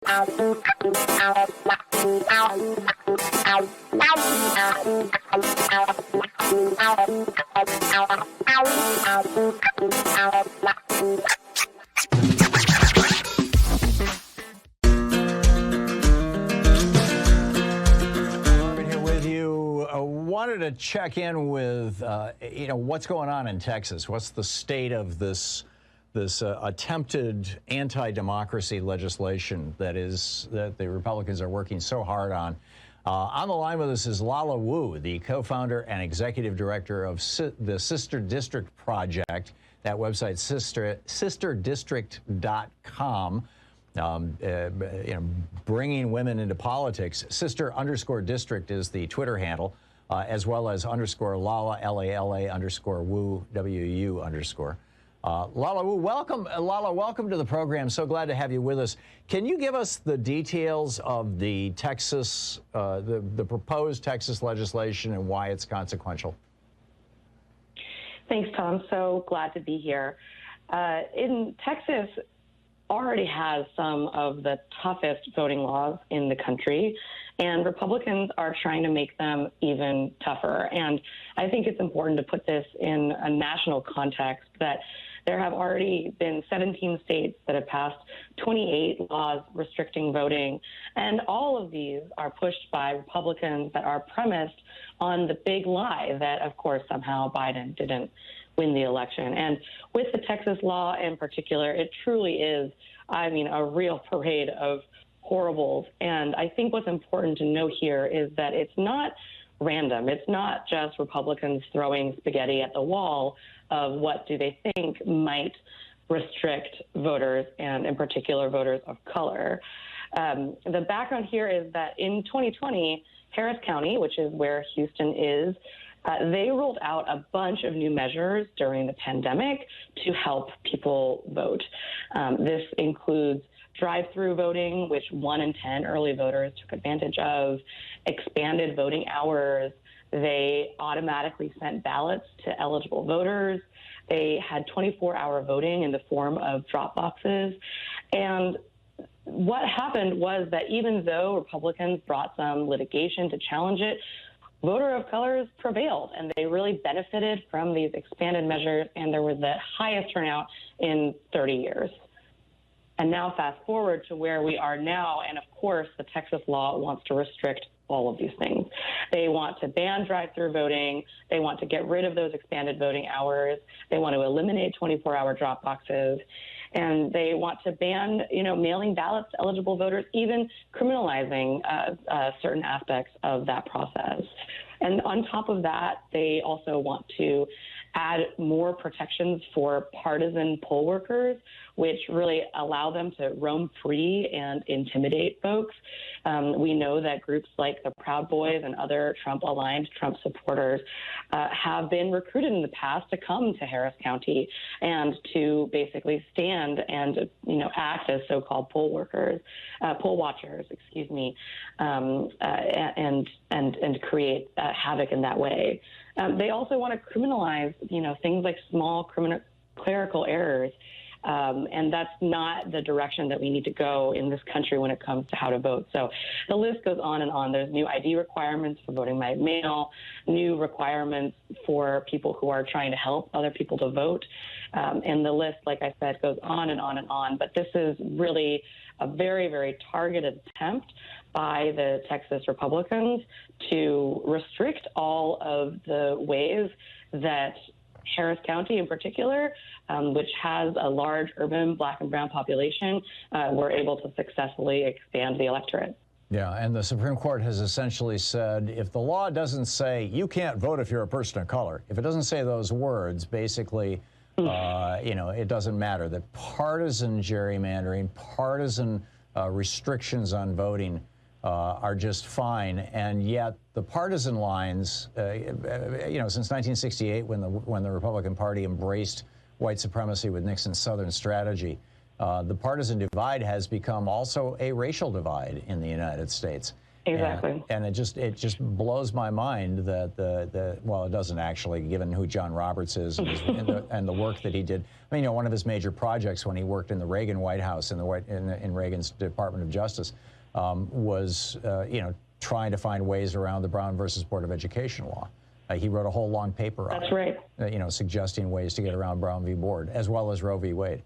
Wanted to check in with, what's going on in Texas. What's the state of this attempted anti-democracy legislation that the Republicans are working so hard on? On the line with us is Lala Wu, the co-founder and executive director of the Sister District Project. That website, sisterdistrict.com. Bringing women into politics. Sister_district is the Twitter handle. As well as _Lala, Lala _Wu, WU _. Lala Wu, welcome. Lala, welcome to the program. So glad to have you with us. Can you give us the details of the Texas, the proposed Texas legislation and why it's consequential? Thanks, Tom. So glad to be here. In Texas, already has some of the toughest voting laws in the country, and Republicans are trying to make them even tougher. And I think it's important to put this in a national context that there have already been 17 states that have passed 28 laws restricting voting, and all of these are pushed by Republicans that are premised on the big lie that, of course, somehow Biden didn't win the election. And with the Texas law in particular, it truly is, a real parade of horribles. And I think what's important to note here is that it's not random. It's not just Republicans throwing spaghetti at the wall of what do they think might restrict voters, and in particular voters of color. The background here is that in 2020, Harris County, which is where Houston is, they rolled out a bunch of new measures during the pandemic to help people vote. This includes drive-through voting, which 1 in 10 early voters took advantage of, expanded voting hours. They automatically sent ballots to eligible voters. They had 24-hour voting in the form of drop boxes. And what happened was that even though Republicans brought some litigation to challenge it, voter of colors prevailed, and they really benefited from these expanded measures, and there was the highest turnout in 30 years. And now fast forward to where we are now, and of course, the Texas law wants to restrict all of these things. They want to ban drive-through voting. They want to get rid of those expanded voting hours. They want to eliminate 24-hour drop boxes. And they want to ban, mailing ballots to eligible voters, even criminalizing certain aspects of that process. And on top of that, they also want to add more protections for partisan poll workers, which really allow them to roam free and intimidate folks. We know that groups like the Proud Boys and other Trump-aligned Trump supporters have been recruited in the past to come to Harris County and to basically stand and, act as so-called poll watchers, and create havoc in that way. They also want to criminalize, things like small clerical errors. And that's not the direction that we need to go in this country when it comes to how to vote. So the list goes on and on. There's new ID requirements for voting by mail, new requirements for people who are trying to help other people to vote. And the list, like I said, goes on and on and on. But this is really a very, very targeted attempt by the Texas Republicans to restrict all of the ways that Harris County in particular, which has a large urban Black and brown population, were able to successfully expand the electorate. Yeah, and the Supreme Court has essentially said if the law doesn't say you can't vote if you're a person of color, if it doesn't say those words, basically, it doesn't matter. That partisan gerrymandering, partisan restrictions on voting are just fine, and yet the partisan lines, since 1968, when the Republican Party embraced white supremacy with Nixon's Southern strategy, the partisan divide has become also a racial divide in the United States. Exactly. And it just blows my mind that well, it doesn't actually, given who John Roberts is and the work that he did. I mean, one of his major projects when he worked in the Reagan White House in Reagan's Department of Justice was trying to find ways around the Brown versus Board of Education law. He wrote a whole long paper on it. That's right. Suggesting ways to get around Brown v. Board, as well as Roe v. Wade.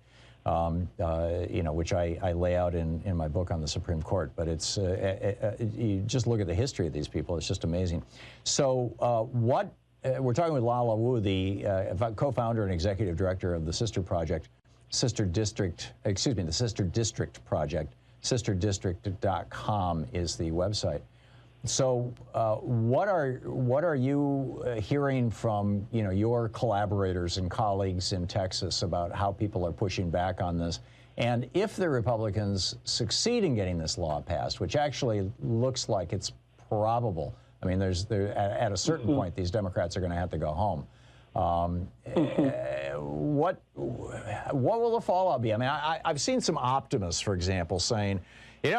Which I lay out in my book on the Supreme Court. But it's you just look at the history of these people; it's just amazing. So, we're talking with Lala Wu, the co-founder and executive director of the Sister Project, the Sister District Project. SisterDistrict.com is the website. So, what are you hearing from your collaborators and colleagues in Texas about how people are pushing back on this? And if the Republicans succeed in getting this law passed, which actually looks like it's probable, I mean, at a certain point, these Democrats are going to have to go home. What will the fallout be? I mean, I've seen some optimists, for example, saying, these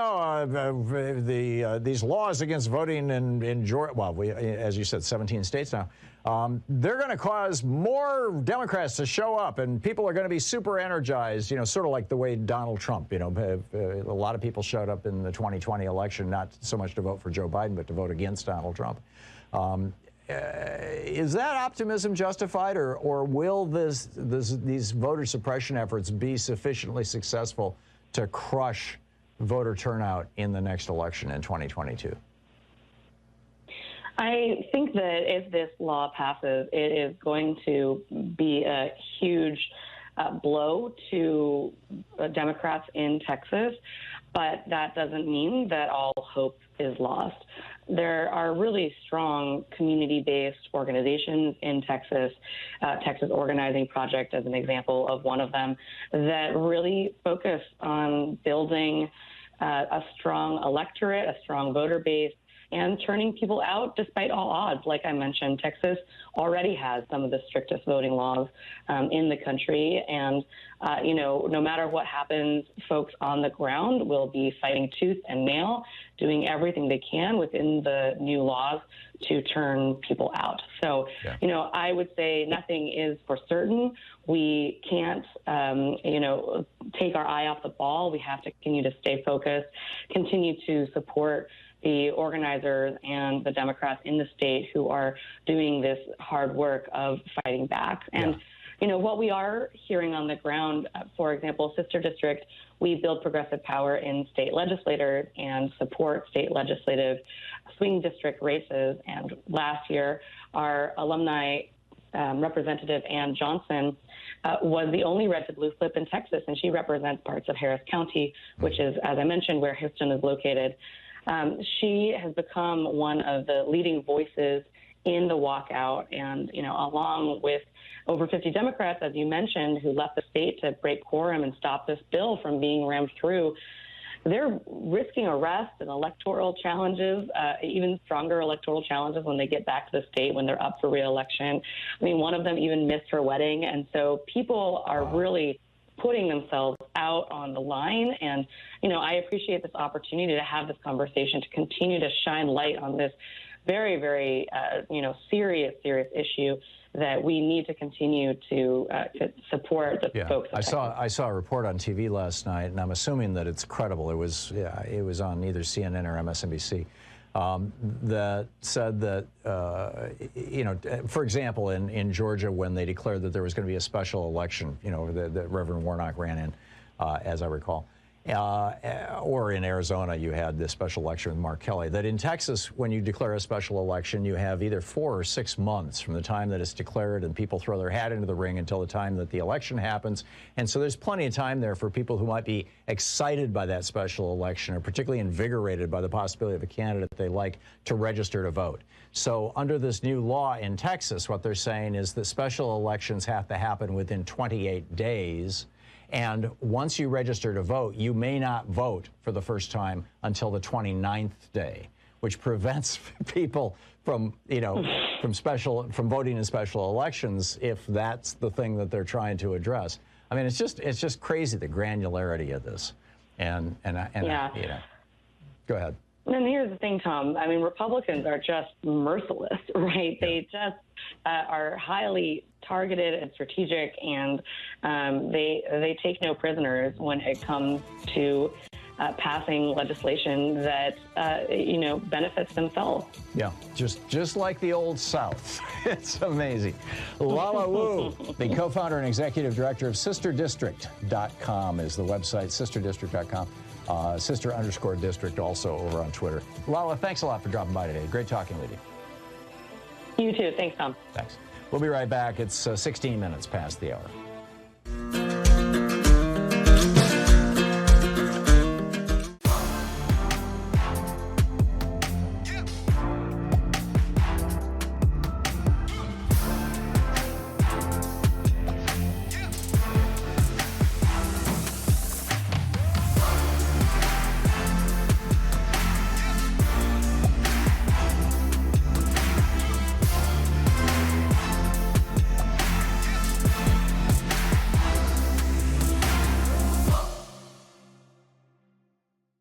laws against voting in Georgia, well, as you said, 17 states now, they're going to cause more Democrats to show up, and people are going to be super energized, sort of like the way Donald Trump, a lot of people showed up in the 2020 election, not so much to vote for Joe Biden, but to vote against Donald Trump. Is that optimism justified, or will these voter suppression efforts be sufficiently successful to crush voter turnout in the next election in 2022? I think that if this law passes, it is going to be a huge blow to Democrats in Texas, but that doesn't mean that all hope is lost. There are really strong community-based organizations in Texas, Texas Organizing Project as an example of one of them, that really focus on building a strong electorate, a strong voter base, and turning people out despite all odds. Like I mentioned, Texas already has some of the strictest voting laws in the country. And, no matter what happens, folks on the ground will be fighting tooth and nail, doing everything they can within the new laws to turn people out. So, I would say nothing is for certain. We can't, take our eye off the ball. We have to continue to stay focused, continue to support the organizers and the Democrats in the state who are doing this hard work of fighting back. And, what we are hearing on the ground, for example, Sister District, we build progressive power in state legislators and support state legislative swing district races. And last year, our alumni Representative Ann Johnson was the only red to blue flip in Texas, and she represents parts of Harris County, which is, as I mentioned, where Houston is located. She has become one of the leading voices in the walkout, and, along with over 50 Democrats, as you mentioned, who left the state to break quorum and stop this bill from being rammed through, they're risking arrest and electoral challenges, even stronger electoral challenges when they get back to the state when they're up for re-election. I mean, one of them even missed her wedding. And so people are really putting themselves out on the line. And, I appreciate this opportunity to have this conversation, to continue to shine light on this very, very, serious issue that we need to continue to support the folks. I saw a report on TV last night, and I'm assuming that it's credible. It was on either CNN or MSNBC. That said that, for example, in Georgia, when they declared that there was going to be a special election, that Reverend Warnock ran in, as I recall, or in Arizona, you had this special election with Mark Kelly, that in Texas, when you declare a special election, you have either 4 or 6 months from the time that it's declared and people throw their hat into the ring until the time that the election happens. And so there's plenty of time there for people who might be excited by that special election or particularly invigorated by the possibility of a candidate they like to register to vote. So under this new law in Texas, what they're saying is that special elections have to happen within 28 days. And once you register to vote, you may not vote for the first time until the 29th day, which prevents people from, from voting in special elections if that's the thing that they're trying to address. I mean, it's just crazy, the granularity of this. And go ahead. And here's the thing, Tom. I mean, Republicans are just merciless, right? They just are highly targeted and strategic, and they take no prisoners when it comes to passing legislation that benefits themselves. Yeah, just like the old South. It's amazing. Lala Wu, the co-founder and executive director of SisterDistrict.com is the website. SisterDistrict.com. Sister_district also over on Twitter. Lala, thanks a lot for dropping by today. Great talking with you. You too. Thanks, Tom. Thanks. We'll be right back. It's 16 minutes past the hour.